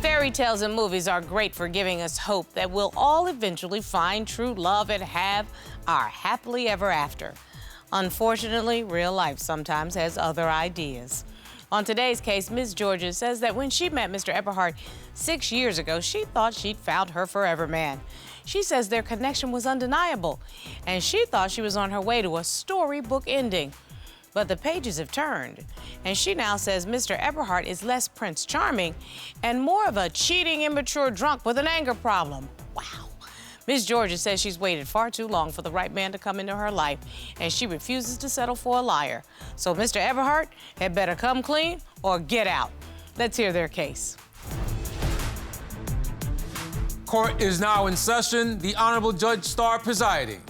Fairy tales and movies are great for giving us hope that we'll all eventually find true love and have our happily ever after. Unfortunately, real life sometimes has other ideas. On today's case, Ms. Georgia says that when she met Mr. Eberhart 6 years ago, she thought she'd found her forever man. She says their connection was undeniable, and she thought she was on her way to a storybook ending. But the pages have turned, and she now says Mr. Eberhart is less Prince Charming and more of a cheating, immature drunk with an anger problem. Wow. Ms. Georgia says she's waited far too long for the right man to come into her life, and she refuses to settle for a liar. So Mr. Eberhart had better come clean or get out. Let's hear their case. Court is now in session. The Honorable Judge Starr presiding.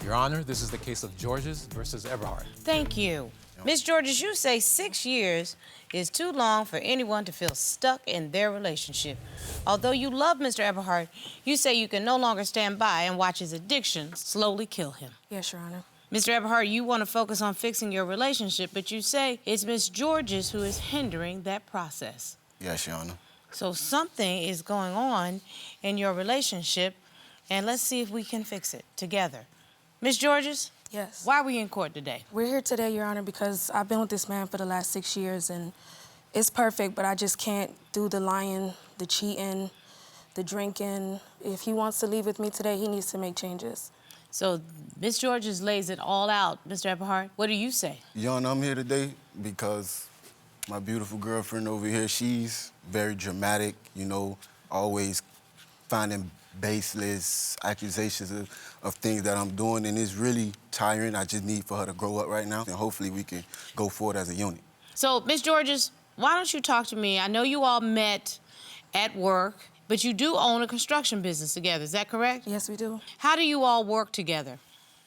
Your Honor, this is the case of Georges versus Eberhart. Thank you. Ms. Georges, you say 6 years is too long for anyone to feel stuck in their relationship. Although you love Mr. Eberhart, you say you can no longer stand by and watch his addiction slowly kill him. Yes, Your Honor. Mr. Eberhart, you want to focus on fixing your relationship, but you say it's Ms. Georges who is hindering that process. Yes, Your Honor. So something is going on in your relationship, and let's see if we can fix it together. Ms. Georges? Yes. Why are we in court today? We're here today, Your Honor, because I've been with this man for the last 6 years, and it's perfect, but I just can't do the lying, the cheating, the drinking. If he wants to leave with me today, he needs to make changes. So Ms. Georges lays it all out. Mr. Eberhart, what do you say? Your Honor, I'm here today because my beautiful girlfriend over here, she's very dramatic, you know, always finding baseless accusations of things that I'm doing, and it's really tiring. I just need for her to grow up right now, and hopefully we can go forward as a unit. So, Ms. Georges, why don't you talk to me? I know you all met at work, but you do own a construction business together, is that correct? Yes, we do. How do you all work together?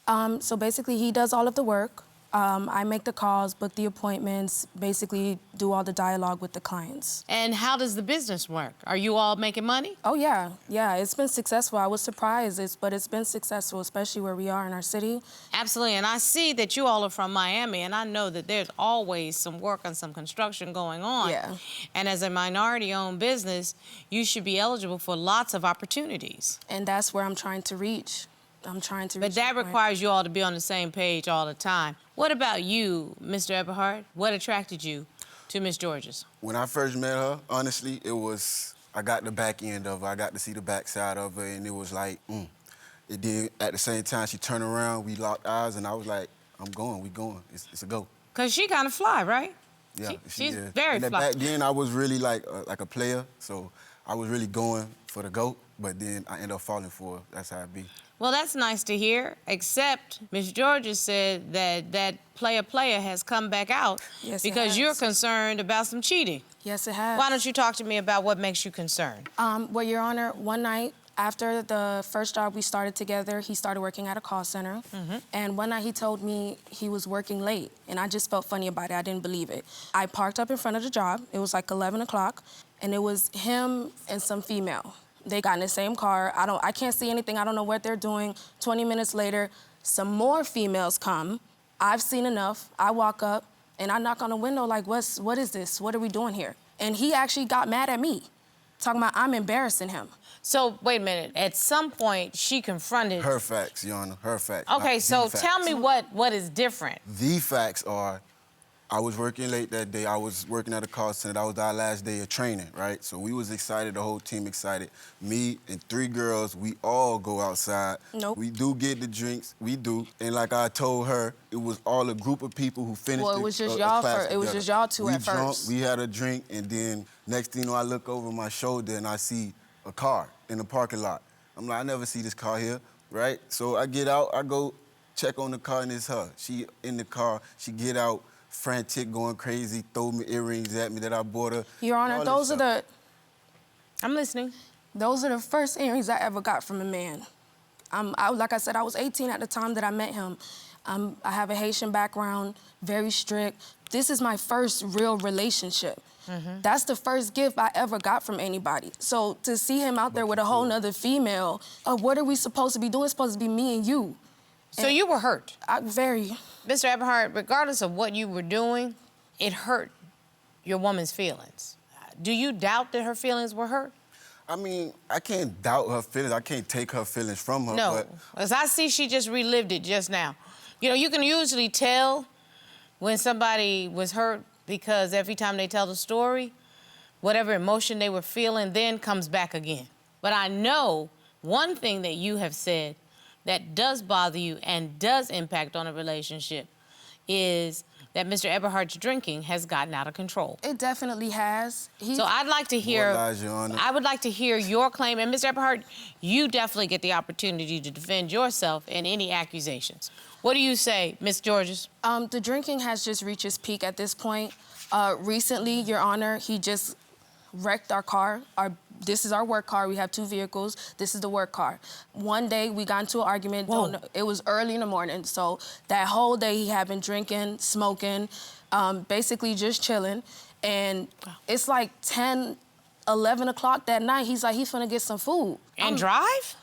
So basically, he does all of the work. I make the calls, book the appointments, basically do all the dialogue with the clients. And how does the business work? Are you all making money? Oh, yeah. Yeah, it's been successful. I was surprised, but it's been successful, especially where we are in our city. Absolutely, and I see that you all are from Miami, and I know that there's always some work and some construction going on. Yeah. And as a minority-owned business, you should be eligible for lots of opportunities. And that's where I'm trying to reach. But that requires you all to be on the same page all the time. What about you, Mr. Eberhart? What attracted you to Ms. Georges? When I first met her, honestly, I got the back end of her. I got to see the backside of her, and it was like, It did, at the same time, she turned around, we locked eyes, and I was like, I'm going, we going. It's a go. Because she kind of fly, right? Yeah, she's is. very and fly. Back then, I was really like a player, so I was really going for the GOAT, but then I ended up falling for her. That's how it be. Well, that's nice to hear, except Ms. Georges said that player has come back out because you're concerned about some cheating. Yes, it has. Why don't you talk to me about what makes you concerned? Well, Your Honor, one night after the first job we started together, he started working at a call center. And one night he told me he was working late, and I just felt funny about it. I didn't believe it. I parked up in front of the job. It was like 11 o'clock, and it was him and some female. They got in the same car. I can't see anything. I don't know what they're doing. 20 minutes later, some more females come. I've seen enough. I walk up, and I knock on the window like, what is this? What are we doing here? And he actually got mad at me, talking about I'm embarrassing him. So, wait a minute. At some point, she confronted... Her facts, Your Honor, her facts. Okay, so tell me what is different. The facts are, I was working late that day. I was working at a call center. That was our last day of training, right? So we was excited, the whole team excited. Me and 3 girls, we all go outside. Nope. We do get the drinks, we do. And like I told her, it was all a group of people who finished Well, it was just y'all first. It was just y'all two at first. We had a drink, and then next thing you know, I look over my shoulder and I see a car in the parking lot. I'm like, I never see this car here, right? So I get out, I go check on the car, and it's her. She in the car, she get out, frantic, going crazy, throw me earrings at me that I bought her. Your Honor, those are the... I'm listening. Those are the first earrings I ever got from a man. Like I said, I was 18 at the time that I met him. I have a Haitian background, very strict. This is my first real relationship. That's the first gift I ever got from anybody. So to see him out there with a whole nother female, what are we supposed to be doing? It's supposed to be me and you. So you were hurt. Very. Mr. Eberhart, regardless of what you were doing, it hurt your woman's feelings. Do you doubt that her feelings were hurt? I mean, I can't doubt her feelings. I can't take her feelings from her. No, But as I see, she just relived it just now. You know, you can usually tell when somebody was hurt because every time they tell the story, whatever emotion they were feeling then comes back again. But I know one thing that you have said that does bother you and does impact on a relationship is that Mr. Eberhart's drinking has gotten out of control. It definitely has. So I'd like to hear, lies, Your Honor. I would like to hear your claim. And Mr. Eberhart, you definitely get the opportunity to defend yourself in any accusations. What do you say, Ms. Georges? The drinking has just reached its peak at this point. Recently, Your Honor, he just wrecked our car. This is our work car. We have 2 vehicles. This is the work car. One day, we got into an argument. It was early in the morning. So that whole day, he had been drinking, smoking, basically just chilling. And it's like 10, 11 o'clock that night. He's like, he's finna get some food. And drive?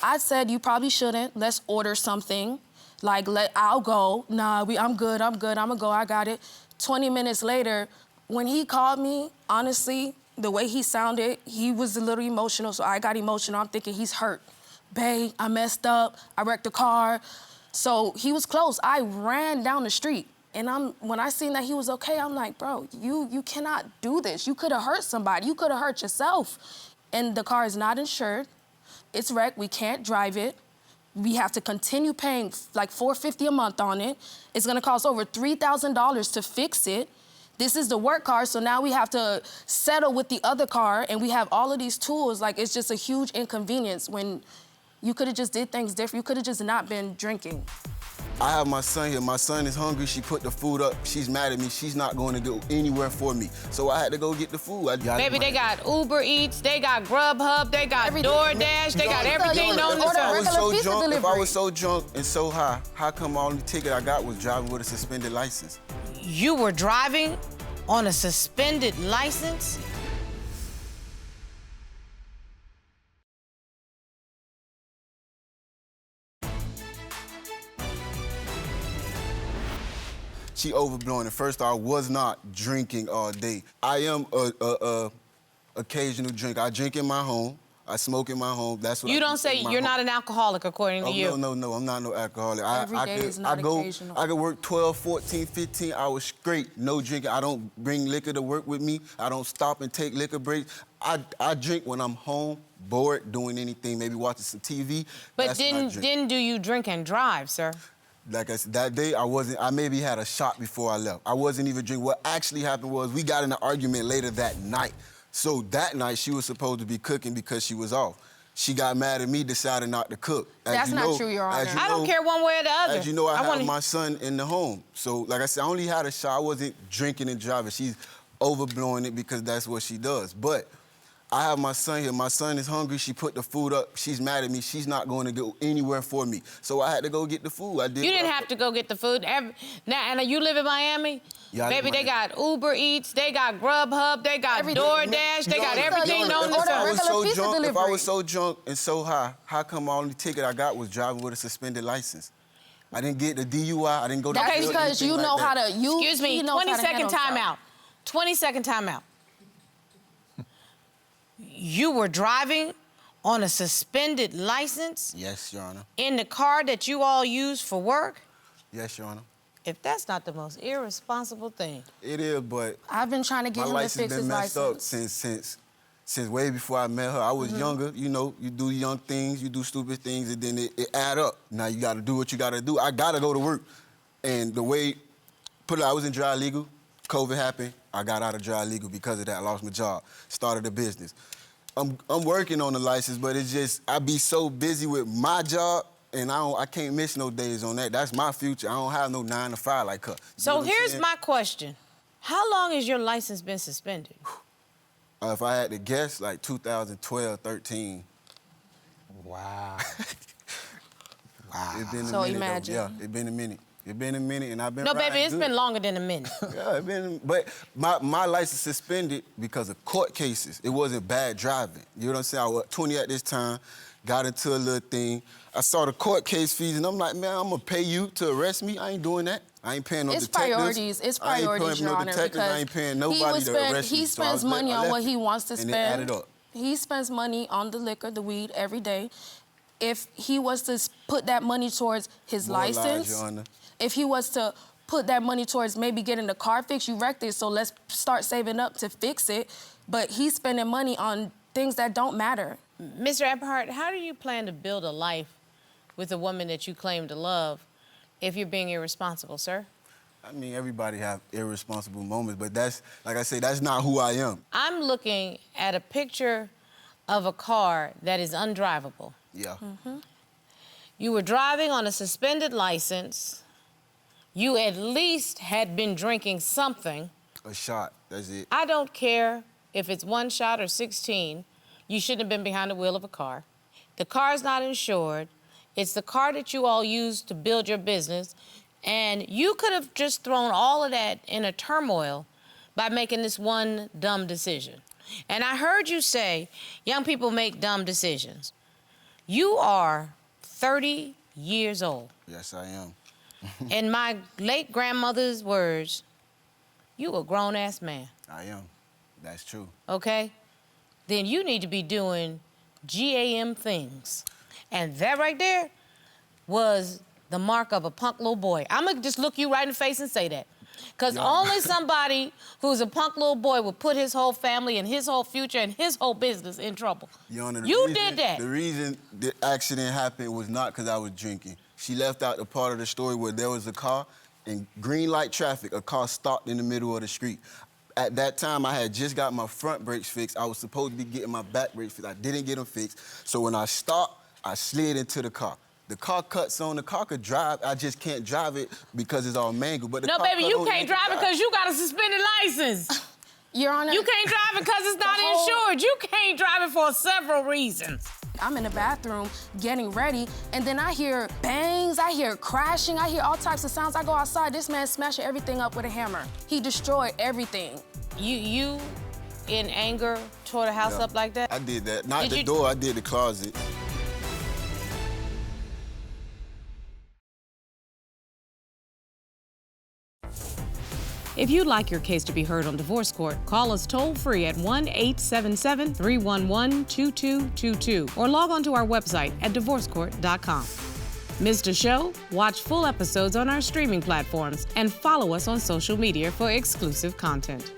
I said, you probably shouldn't. Let's order something. Like, I'll go. Nah, I'm good, I'm gonna go, I got it. 20 minutes later, when he called me, honestly, the way he sounded, he was a little emotional, so I got emotional. I'm thinking he's hurt. Babe, I messed up, I wrecked the car. So he was close. I ran down the street, and when I seen that he was okay, I'm like, bro, you cannot do this. You could have hurt somebody. You could have hurt yourself. And the car is not insured. It's wrecked. We can't drive it. We have to continue paying like $450 a month on it. It's gonna cost over $3,000 to fix it. This is the work car, so now we have to settle with the other car, and we have all of these tools. Like, it's just a huge inconvenience when you could have just did things different. You could have just not been drinking. I have my son here. My son is hungry. She put the food up. She's mad at me. She's not going to go anywhere for me. So I had to go get the food. Baby, they got Uber Eats, they got Grubhub, they got DoorDash, they got everything known to serve. If I was so drunk and so high, how come all the ticket I got was driving with a suspended license? You were driving on a suspended license? She overblowing it. First, I was not drinking all day. I am a occasional drinker. I drink in my home. I smoke in my home. That's what You I don't say you're not an alcoholic, according to you. No, I'm not no alcoholic. Every day is not occasional. I could work 12, 14, 15 hours straight, no drinking. I don't bring liquor to work with me. I don't stop and take liquor breaks. I drink when I'm home, bored, doing anything, maybe watching some TV. But didn't do you drink and drive, sir? Like I said, that day I maybe had a shot before I left. I wasn't even drinking. What actually happened was we got in an argument later that night. So that night, she was supposed to be cooking because she was off. She got mad at me, decided not to cook. That's not true, Your Honor. I don't care one way or the other. As you know, I have my son in the home. So, like I said, I only had a shot. I wasn't drinking and driving. She's overblowing it because that's what she does. But I have my son here. My son is hungry. She put the food up. She's mad at me. She's not going to go anywhere for me. So I had to go get the food. You didn't have to go get the food. Now, you live in Miami? Yeah, baby, they got Uber Eats, they got Grubhub, they got DoorDash, they got everything known to serve. If I was so drunk and so high, how come all the ticket I got was driving with a suspended license? I didn't get the DUI. I didn't go to That's because you know how to. Excuse me, 20-second timeout. 20-second timeout. You were driving on a suspended license? Yes, Your Honor. In the car that you all use for work? Yes, Your Honor. If that's not the most irresponsible thing. It is, but I've been trying to get him to fix his license. My license been messed up since way before I met her. I was younger, you know, you do young things, you do stupid things, and then it add up. Now you gotta do what you gotta do. I gotta go to work. And the way, I was in dry legal, COVID happened, I got out of dry legal because of that. I lost my job, started a business. I'm working on the license, but it's just, I be so busy with my job, and I can't miss no days on that. That's my future. I don't have no 9 to 5 like her. So here's my question. How long has your license been suspended? If I had to guess, like 2012, 13. Wow. Wow. It's been so a minute, imagine. Yeah, it's been a minute. It's been a minute, and I've been No, baby, it's good. been longer than a minute. Yeah, it's been, but my license suspended because of court cases. It wasn't bad driving. You know what I'm saying? I was 20 at this time. got into a little thing. I saw the court case fees, and I'm like, man, I'm gonna pay you to arrest me? I ain't doing that. I ain't paying no It's detectives. priorities. It's priorities, Your Honor, I because ain't paying nobody to arrest me. he spends money on what he wants to and it added spend. up. He spends money on the liquor, the weed, every day. If he was to put that money towards his More lies, license, Your Honor. if he was to put that money towards maybe getting the car fixed, you wrecked it, so let's start saving up to fix it. But he's spending money on things that don't matter. Mr. Eberhart, how do you plan to build a life with a woman that you claim to love if you're being irresponsible, sir? I mean, everybody have irresponsible moments, but that's, like I say, that's not who I am. I'm looking at a picture of a car that is undrivable. Yeah. You were driving on a suspended license. You at least had been drinking something. A shot, that's it. I don't care if it's 1 shot or 16. You shouldn't have been behind the wheel of a car. The car's not insured. It's the car that you all use to build your business. And you could have just thrown all of that in a turmoil by making this one dumb decision. And I heard you say young people make dumb decisions. You are 30 years old. Yes, I am. In my late grandmother's words, you a grown-ass man, I am. That's true. okay? Then you need to be doing GAM things. And that right there was the mark of a punk little boy. I'm gonna just look you right in the face and say that. Because only somebody who's a punk little boy would put his whole family and his whole future and his whole business in trouble. Your Honor, You did that. The reason the accident happened was not because I was drinking. She left out the part of the story where there was a car in green light traffic, a car stopped in the middle of the street. At that time, I had just got my front brakes fixed. I was supposed to be getting my back brakes fixed. I didn't get them fixed. So when I stopped, I slid into the car. The car cuts on, the car could drive, I just can't drive it because it's all mangled. But the No, car baby, cut you over, can't drive it because you got a suspended license. Your Honor, You can't drive it because it's not insured. You can't drive it for several reasons. I'm in the bathroom getting ready, and then I hear bangs, I hear crashing, I hear all types of sounds. I go outside, this man smashing everything up with a hammer. He destroyed everything. You in anger, tore the house up like that? I did that. Not Did the you- door, I did the closet. If you'd like your case to be heard on divorce court, call us toll-free at 1-877-311-2222 or log on to our website at divorcecourt.com. Missed a show? Watch full episodes on our streaming platforms and follow us on social media for exclusive content.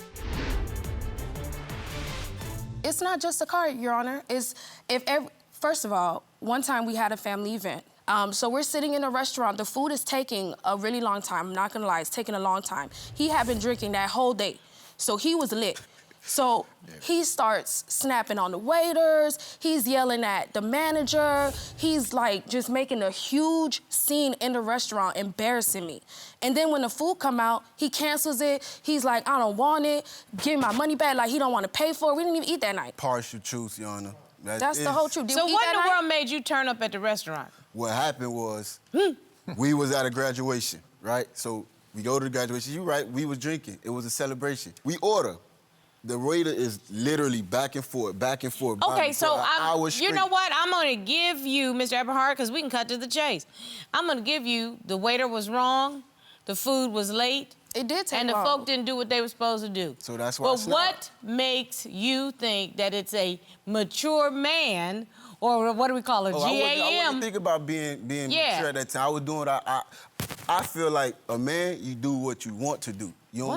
It's not just a car, Your Honor. First of all, one time we had a family event. So we're sitting in a restaurant. The food is taking a really long time. I'm not gonna lie, it's taking a long time. He had been drinking that whole day, so he was lit. So he starts snapping on the waiters. He's yelling at the manager. He's like just making a huge scene in the restaurant, embarrassing me. And then when the food come out, he cancels it. He's like, I don't want it. Give me my money back. Like he don't want to pay for it. We didn't even eat that night. Partial truth, Your Honor. That's the whole truth. Did So we eat what that in the night? world made you turn up at the restaurant? What happened was, we was at a graduation, right? So we go to the graduation. You right, we was drinking. It was a celebration. We order. The waiter is literally back and forth, back and forth. Okay, so you know straight. what? I'm gonna give you, Mr. Eberhart, because we can cut to the chase. I'm gonna give you the waiter was wrong, the food was late, It did take and the long. folk didn't do what they were supposed to do. So that's why I But snapped. what makes you think that it's a mature man, or what do we call it, I GAM? wasn't thinking about being Yeah. mature at that time. I was doing what I feel like a man, you do what you want to do. You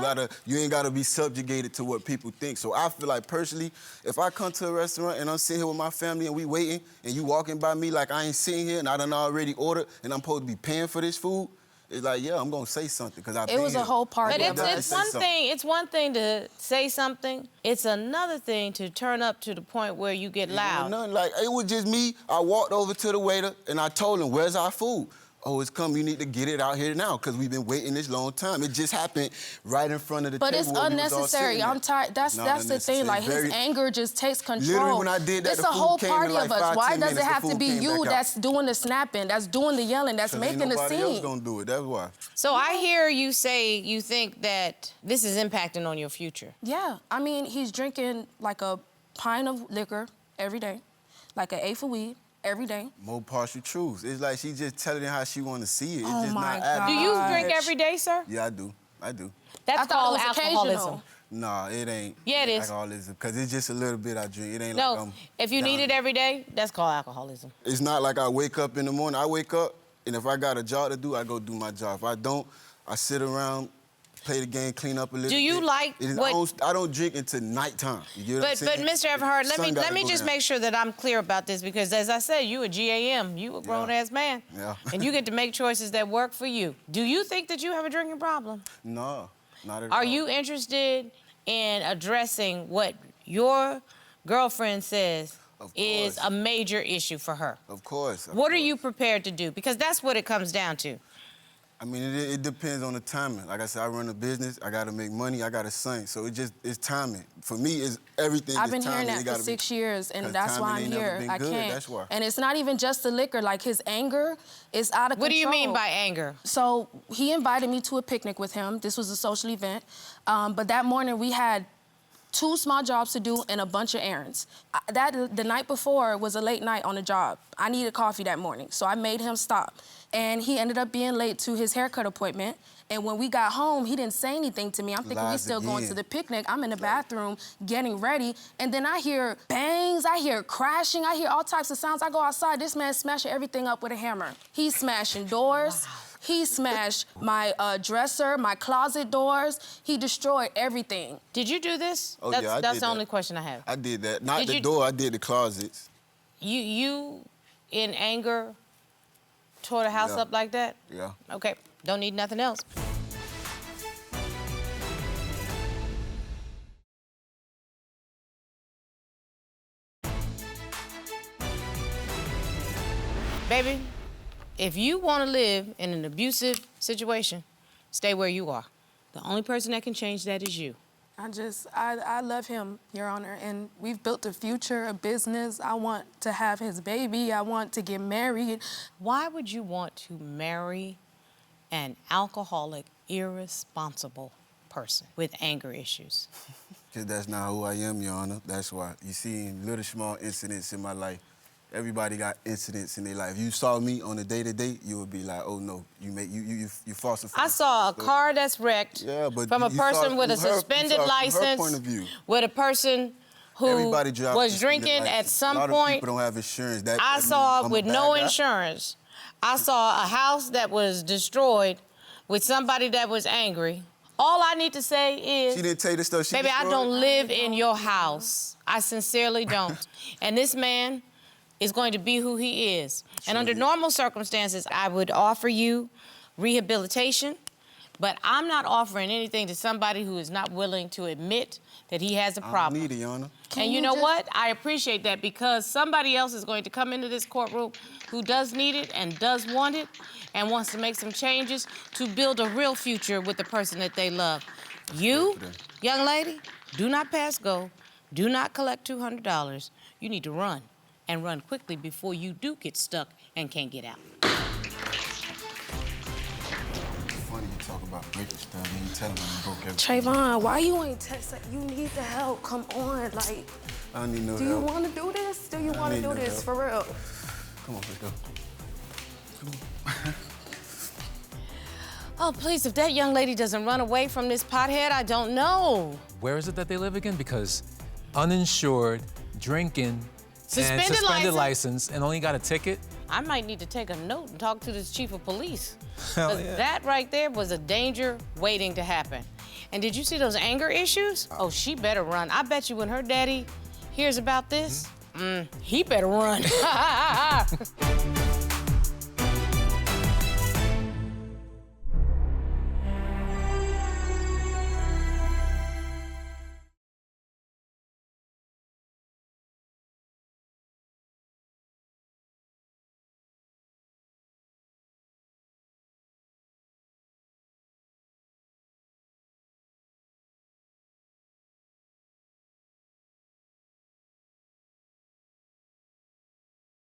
ain't gotta be subjugated to what people think. So I feel like personally, if I come to a restaurant and I'm sitting here with my family and we waiting, and you walking by me like I ain't sitting here and I done already ordered and I'm supposed to be paying for this food, it's like, yeah, I'm gonna say something because It was a whole party. But of us. it's one thing to say something. It's another thing to turn up to the point where you get loud. Nothing like, it was just me. I walked over to the waiter and I told him, where's our food? Oh, it's come. You need to get it out here now because we've been waiting this long time. It just happened right in front of the But table. it's where we was all unnecessary. sitting I'm there. tired. That's Not the thing. unnecessary. Like his Very- anger just takes control. Literally, when I did that, it's the a food whole came in party like of us. 5, Why 10 does it minutes, the have to food be came you back out. that's doing the snapping, that's doing the yelling, that's 'Cause ain't making the nobody else scene? gonna do it. That's why. So I hear you say you think that this is impacting on your future. Yeah, I mean, he's drinking like a pint of liquor every day, like an eighth of weed, Every day. More partial truths. It's like she just telling it how she want to see it. It's Oh just my not adding. Do you Gosh. drink every day, sir? Yeah, I do. I do. That's I thought called it was alcoholism. occasional. Nah, it ain't. Yeah, it is. Alcoholism, because it's just a little bit I drink. It ain't No, like I'm if you need down. it every day, that's called alcoholism. It's not like I wake up in the morning. I wake up, and if I got a job to do, I go do my job. If I don't, I sit around, play the game, clean up a little bit. Do you like what... I don't drink until nighttime. You get what I'm But saying? Mr. Eberhart, let Sun gotta me go just down. make sure that I'm clear about this, because as I said, you a GAM, you a grown-ass man. Yeah. And you get to make choices that work for you. Do you think that you have a drinking problem? No, not at all. Are you interested in addressing what your girlfriend says is course. a major issue for her? Of course. What are you prepared to do? Because that's what it comes down to. I mean, it depends on the timing. Like I said, I run a business. I got to make money. I got to sing. So it's timing. For me, it's everything. I've is been hearing timing. that for 6 years, and that's why I'm timing ain't never here. been I good, can't. that's why. And it's not even just the liquor. Like, his anger is out of control. What do you mean by anger? So he invited me to a picnic with him. This was a social event. But that morning, we had 2 small jobs to do and a bunch of errands. The night before was a late night on the job. I needed coffee that morning, so I made him stop. And he ended up being late to his haircut appointment. And when we got home, he didn't say anything to me. I'm thinking we're Lies still going again. to the picnic. I'm in the bathroom getting ready. And then I hear bangs, I hear crashing, I hear all types of sounds. I go outside, this man smashing everything up with a hammer. He's smashing doors. Wow. He smashed my dresser, my closet doors. He destroyed everything. Did you do this? Oh, that's yeah, I that's did the that. only question I have. I did that. Not Did the you- door. I did the closets. You in anger, tore the house Yeah. up like that? Yeah. Okay, don't need nothing else. Baby, if you want to live in an abusive situation, stay where you are. The only person that can change that is you. I love him, Your Honor, and we've built a future, a business. I want to have his baby. I want to get married. Why would you want to marry an alcoholic, irresponsible person with anger issues? Because that's not who I am, Your Honor. That's why. You see, in little small incidents in my life, everybody got incidents in their life. You saw me on a day-to-day, you would be like, oh, no, you falsified. I saw a car that's wrecked from a person with a suspended license, with a person who was drinking at some point. A lot of people don't have insurance. I saw it with no insurance. I saw a house that was destroyed with somebody that was angry. All I need to say is, she didn't tell you the stuff she baby, I destroyed? don't live in your house. I sincerely don't. And this man is going to be who he is. And under normal circumstances, I would offer you rehabilitation, but I'm not offering anything to somebody who is not willing to admit that he has a problem. I don't need it, Your Honor. And you know what? I appreciate that, because somebody else is going to come into this courtroom who does need it and does want it and wants to make some changes to build a real future with the person that they love. You, young lady, do not pass go. Do not collect $200. You need to run, and run quickly before you do get stuck and can't get out. Funny you talk about breaking stuff and you tell them you broke everything. Trayvon, why you ain't text? You need the help. Come on, like. I don't need no help. Do you want to do this? Do you want to do this for real? Come on, let's go. Oh, please, if that young lady doesn't run away from this pothead, I don't know. Where is it that they live again? Because uninsured, drinking, and suspended license, and only got a ticket? I might need to take a note and talk to this chief of police. Hell 'Cause yeah. that right there was a danger waiting to happen. And did you see those anger issues? Oh, she better run. I bet you when her daddy hears about this, he better run.